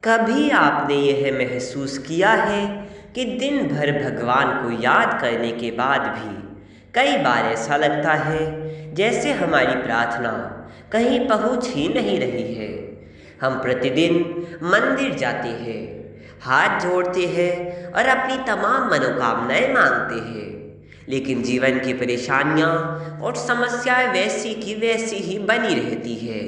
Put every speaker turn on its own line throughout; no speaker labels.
कभी आपने यह महसूस किया है कि दिन भर भगवान को याद करने के बाद भी कई बार ऐसा लगता है जैसे हमारी प्रार्थना कहीं पहुंच ही नहीं रही है। हम प्रतिदिन मंदिर जाते हैं, हाथ जोड़ते हैं और अपनी तमाम मनोकामनाएं मांगते हैं, लेकिन जीवन की परेशानियां और समस्याएं वैसी की वैसी ही बनी रहती है।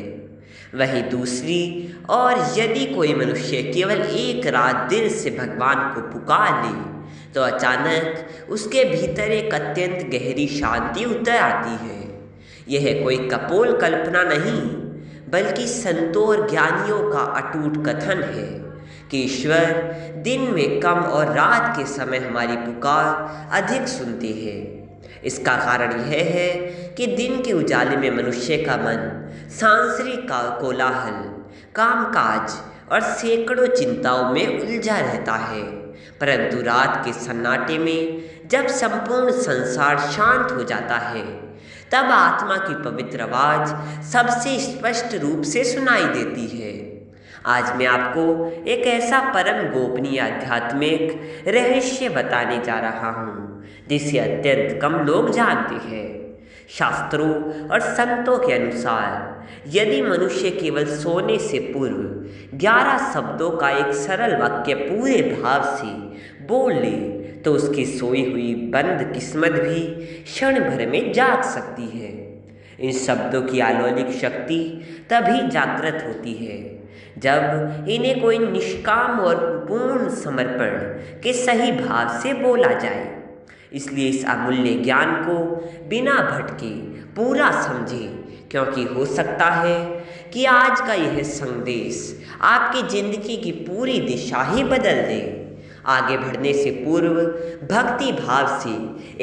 वहीं दूसरी और यदि कोई मनुष्य केवल एक रात दिल से भगवान को पुकार ले तो अचानक उसके भीतर एक अत्यंत गहरी शांति उतर आती है। यह कोई कपोल कल्पना नहीं, बल्कि संतों और ज्ञानियों का अटूट कथन है कि ईश्वर दिन में कम और रात के समय हमारी पुकार अधिक सुनते हैं। इसका कारण यह है कि दिन के उजाले में मनुष्य का मन सांसारिक कोलाहल, कामकाज और सैकड़ों चिंताओं में उलझा रहता है, परंतु रात के सन्नाटे में जब संपूर्ण संसार शांत हो जाता है, तब आत्मा की पवित्र आवाज सबसे स्पष्ट रूप से सुनाई देती है। आज मैं आपको एक ऐसा परम गोपनीय आध्यात्मिक रहस्य बताने जा रहा हूँ जिसे अत्यंत कम लोग जानते हैं। शास्त्रों और संतों के अनुसार यदि मनुष्य केवल सोने से पूर्व 11 शब्दों का एक सरल वाक्य पूरे भाव से बोल ले तो उसकी सोई हुई बंद किस्मत भी क्षण भर में जाग सकती है। इन शब्दों की अलौकिक शक्ति तभी जागृत होती है जब इन्हें कोई निष्काम और पूर्ण समर्पण के सही भाव से बोला जाए। इसलिए इस अमूल्य ज्ञान को बिना भटके पूरा समझे, क्योंकि हो सकता है कि आज का यह संदेश आपकी जिंदगी की पूरी दिशा ही बदल दे। आगे बढ़ने से पूर्व भक्ति भाव से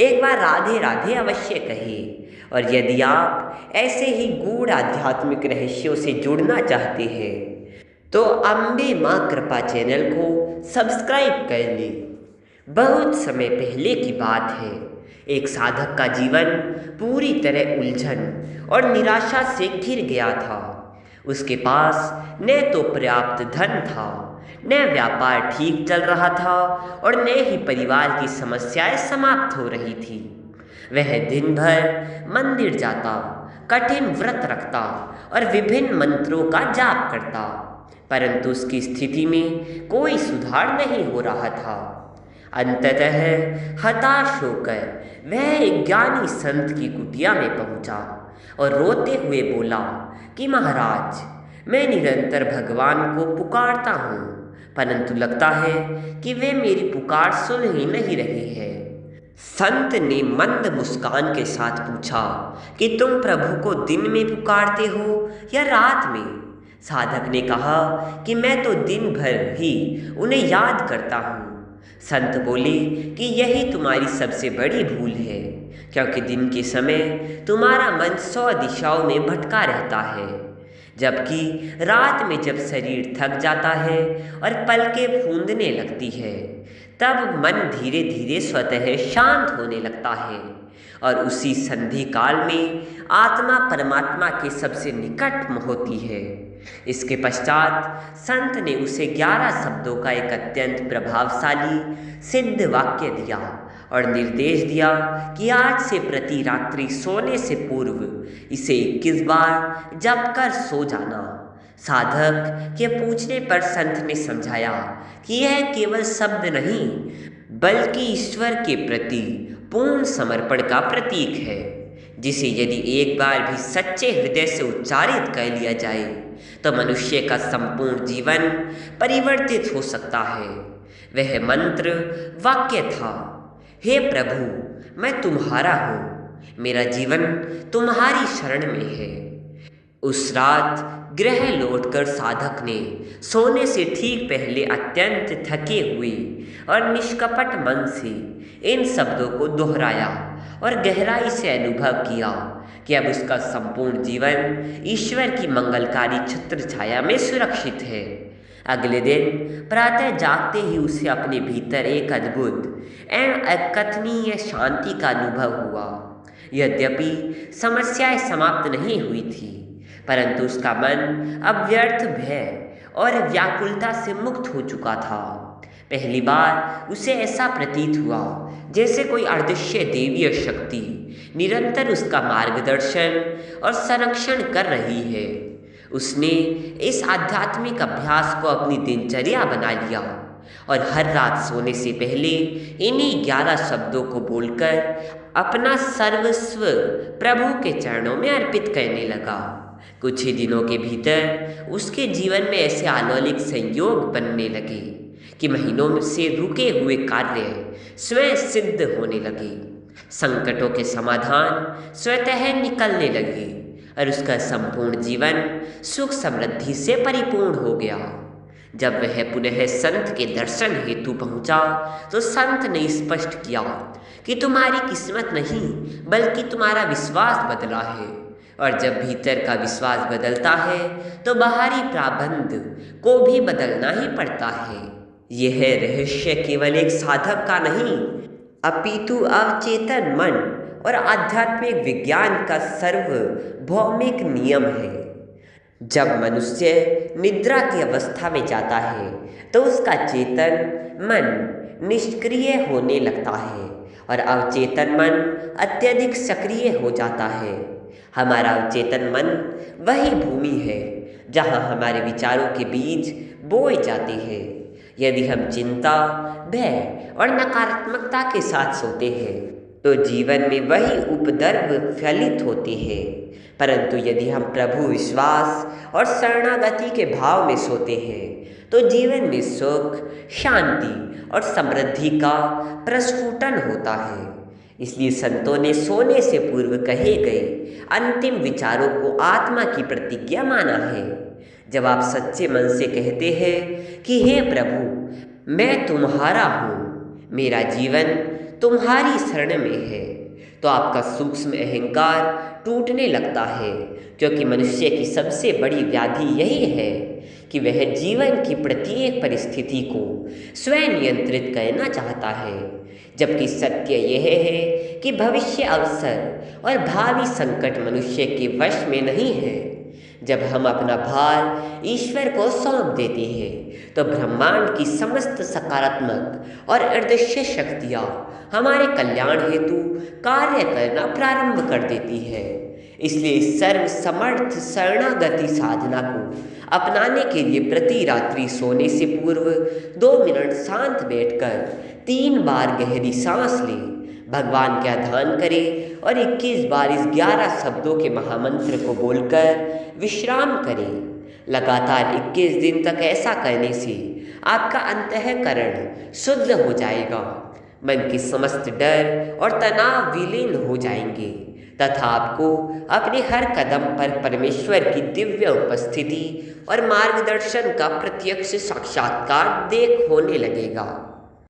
एक बार राधे राधे अवश्य कहें। और यदि आप ऐसे ही गूढ़ आध्यात्मिक रहस्यों से जुड़ना चाहते हैं तो अम्बे माँ कृपा चैनल को सब्सक्राइब कर लें। बहुत समय पहले की बात है, एक साधक का जीवन पूरी तरह उलझन और निराशा से घिर गया था। उसके पास न तो पर्याप्त धन था, न व्यापार ठीक चल रहा था और न ही परिवार की समस्याएं समाप्त हो रही थी। वह दिन भर मंदिर जाता, कठिन व्रत रखता और विभिन्न मंत्रों का जाप करता, परंतु उसकी स्थिति में कोई सुधार नहीं हो रहा था। अंततः हताश होकर वह एक ज्ञानी संत की कुटिया में पहुंचा और रोते हुए बोला कि महाराज, मैं निरंतर भगवान को पुकारता हूँ, परंतु लगता है कि वे मेरी पुकार सुन ही नहीं रहे हैं। संत ने मंद मुस्कान के साथ पूछा कि तुम प्रभु को दिन में पुकारते हो या रात में? साधक ने कहा कि मैं तो दिन भर ही उन्हें याद करता हूँ। संत बोले कि यही तुम्हारी सबसे बड़ी भूल है, क्योंकि दिन के समय तुम्हारा मन 100 दिशाओं में भटका रहता है, जबकि रात में जब शरीर थक जाता है और पलकें फूंदने लगती है, तब मन धीरे धीरे स्वतः शांत होने लगता है और उसी संधि काल में आत्मा परमात्मा के सबसे निकट होती है। इसके पश्चात संत ने उसे 11 शब्दों का एक अत्यंत प्रभावशाली सिद्ध वाक्य दिया और निर्देश दिया कि आज से प्रति रात्रि सोने से पूर्व इसे 21 बार जप कर सो जाना। साधक के पूछने पर संत ने समझाया कि यह केवल शब्द नहीं, बल्कि ईश्वर के प्रति पूर्ण समर्पण का प्रतीक है, जिसे यदि एक बार भी सच्चे हृदय से उच्चारित कर लिया जाए तो मनुष्य का संपूर्ण जीवन परिवर्तित हो सकता है। वह मंत्र वाक्य था, हे प्रभु, मैं तुम्हारा हूँ, मेरा जीवन तुम्हारी शरण में है। उस रात गृह लौटकर साधक ने सोने से ठीक पहले अत्यंत थके हुए और निष्कपट मन से इन शब्दों को दोहराया और गहराई से अनुभव किया कि अब उसका संपूर्ण जीवन ईश्वर की मंगलकारी छत्र छाया में सुरक्षित है। अगले दिन प्रातः जागते ही उसे अपने भीतर एक अद्भुत एवं अकथनीय शांति का अनुभव हुआ। यद्यपि समस्याएं समाप्त नहीं हुई थी, परंतु उसका मन अब व्यर्थ भय और व्याकुलता से मुक्त हो चुका था। पहली बार उसे ऐसा प्रतीत हुआ जैसे कोई अदृश्य देवीय शक्ति निरंतर उसका मार्गदर्शन और संरक्षण कर रही है। उसने इस आध्यात्मिक अभ्यास को अपनी दिनचर्या बना लिया और हर रात सोने से पहले इन्हीं 11 शब्दों को बोलकर अपना सर्वस्व प्रभु के चरणों में अर्पित करने लगा। कुछ ही दिनों के भीतर उसके जीवन में ऐसे अलौकिक संयोग बनने लगे कि महीनों से रुके हुए कार्य स्वयं सिद्ध होने लगे। संकटों के समाधान स्वतः निकलने लगे और उसका संपूर्ण जीवन सुख समृद्धि से परिपूर्ण हो गया। जब वह पुनः संत के दर्शन हेतु पहुंचा तो संत ने स्पष्ट किया कि तुम्हारी किस्मत नहीं बल्कि तुम्हारा विश्वास बदला है, और जब भीतर का विश्वास बदलता है तो बाहरी प्राबंध को भी बदलना ही पड़ता है। यह रहस्य केवल एक साधक का नहीं अपितु अवचेतन मन और आध्यात्मिक विज्ञान का सार्वभौमिक नियम है। जब मनुष्य निद्रा की अवस्था में जाता है तो उसका चेतन मन निष्क्रिय होने लगता है और अवचेतन मन अत्यधिक सक्रिय हो जाता है। हमारा अवचेतन मन वही भूमि है जहाँ हमारे विचारों के बीज बोए जाते हैं। यदि हम चिंता, भय और नकारात्मकता के साथ सोते हैं तो जीवन में वही उपद्रव फलित होते हैं, परंतु यदि हम प्रभु विश्वास और शरणागति के भाव में सोते हैं तो जीवन में सुख, शांति और समृद्धि का प्रस्फुटन होता है। इसलिए संतों ने सोने से पूर्व कहे गए अंतिम विचारों को आत्मा की प्रतिज्ञा माना है। जब आप सच्चे मन से कहते हैं कि हे प्रभु मैं तुम्हारा हूँ, मेरा जीवन तुम्हारी शरण में है, तो आपका सूक्ष्म अहंकार टूटने लगता है, क्योंकि मनुष्य की सबसे बड़ी व्याधि यही है कि वह जीवन की प्रत्येक परिस्थिति को स्वयं नियंत्रित करना चाहता है, जबकि सत्य यह है कि भविष्य अवसर और भावी संकट मनुष्य के वश में नहीं है। जब हम अपना भार ईश्वर को सौंप देते हैं तो ब्रह्मांड की समस्त सकारात्मक और अदृश्य शक्तियाँ हमारे कल्याण हेतु कार्य करना प्रारंभ कर देती है। इसलिए सर्वसमर्थ शरणागति साधना को अपनाने के लिए प्रति रात्रि सोने से पूर्व 2 मिनट शांत बैठकर 3 बार गहरी सांस लें, भगवान का ध्यान करें और 21 बार इस 11 शब्दों के महामंत्र को बोलकर विश्राम करें। लगातार 21 दिन तक ऐसा करने से आपका अंतःकरण शुद्ध हो जाएगा, मन के समस्त डर और तनाव विलीन हो जाएंगे तथा आपको अपने हर कदम पर परमेश्वर की दिव्य उपस्थिति और मार्गदर्शन का प्रत्यक्ष साक्षात्कार देख होने लगेगा।